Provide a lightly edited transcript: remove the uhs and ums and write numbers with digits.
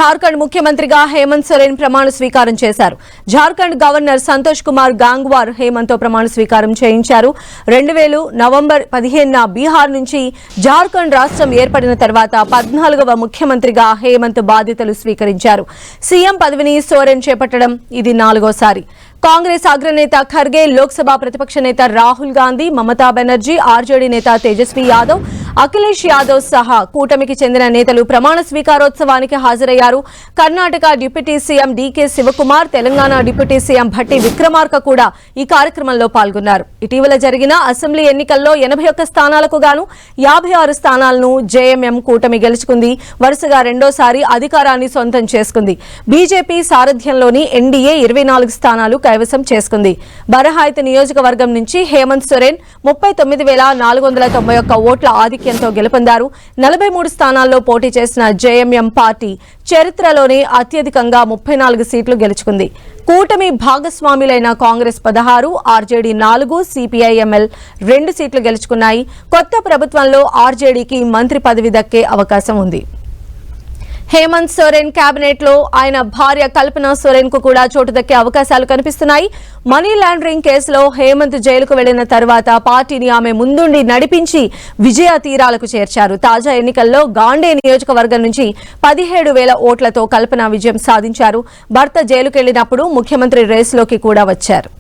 జార్ఖండ్ ముఖ్యమంత్రిగా హేమంత్ సోరెన్ ప్రమాణ స్వీకారం చేశారు. జార్ఖండ్ గవర్నర్ సంతోష్ కుమార్ గాంగ్వార్ హేమంత్ తో ప్రమాణ స్వీకారం చేయించారు. 2000 నవంబర్ 15న బీహార్ నుంచి జార్ఖండ్ రాష్ట్రం ఏర్పడిన తర్వాత 14వ ముఖ్యమంత్రిగా హేమంత్ బాధ్యతలు స్వీకరించారు. సీఎం పదవిని సోరెన్ చేపట్టడం ఇది 4వసారి. కాంగ్రెస్ అగ్రనేత ఖర్గే, లోక్సభ ప్రతిపక్ష నేత రాహుల్ గాంధీ, మమతా బెనర్జీ, ఆర్జేడీ నేత తేజస్వి యాదవ్, అఖిలేష్ యాదవ్ సహా కూటమికి చెందిన నేతలు ప్రమాణ స్వీకారోత్సవానికి హాజరయ్యారు. Karnataka deputy CM D K Shivakumar, Telangana deputy CM Bhatti Vikramarka కూడా ఈ కార్యక్రమంలో పాల్గొన్నారు. ఇటీవల జరిగిన అసెంబ్లీ ఎన్నికల్లో 81 స్థానాలకు గాను 56 స్థానాలను జేఎంఎం కూటమి గెలుచుకుంది. వరుసగా రెండోసారి అధికారాన్ని సొంతం చేసుకుంది. బీజేపీ సారథ్యంలోని ఎన్డీఏ 24 స్థానాలు కైవసం చేసుకుంది. బరహాయిత్ నియోజకవర్గం నుంచి హేమంత్ సోరెన్ 39,491 ఓట్ల ఆధిక్యంతో గెలుపొందారు. 43 స్థానాల్లో పోటీ చేసిన జేఎంఎం పార్టీ చరిత్రలోనే అత్యధికంగా 34 సీట్లు గెలుచుకుంది. కూటమి భాగస్వాములైన కాంగ్రెస్ 16, ఆర్జేడీ 4, సిపిఐఎంఎల్ 2 సీట్లు గెలుచుకున్నాయి. కొత్త ప్రభుత్వంలో ఆర్జేడీకి మంత్రి పదవి దక్కే అవకాశం ఉంది. హేమంత్ సోరెన్ కేబినెట్ లో ఆయన భార్య కల్పన సోరెన్ కు కూడా చోటు దక్కే అవకాశాలు కనిపిస్తున్నాయి. మనీ లాండరింగ్ కేసులో హేమంత్ జైలుకు వెళ్లిన తర్వాత పార్టీని ఆమె ముందుండి నడిపించి విజయ తీరాలకు చేర్చారు. తాజా ఎన్నికల్లో గాండే నియోజకవర్గం నుంచి 17,000 ఓట్లతో కల్పన విజయం సాధించారు. భర్త జైలుకెళ్లినప్పుడు ముఖ్యమంత్రి రేసులోకి కూడా వచ్చారు.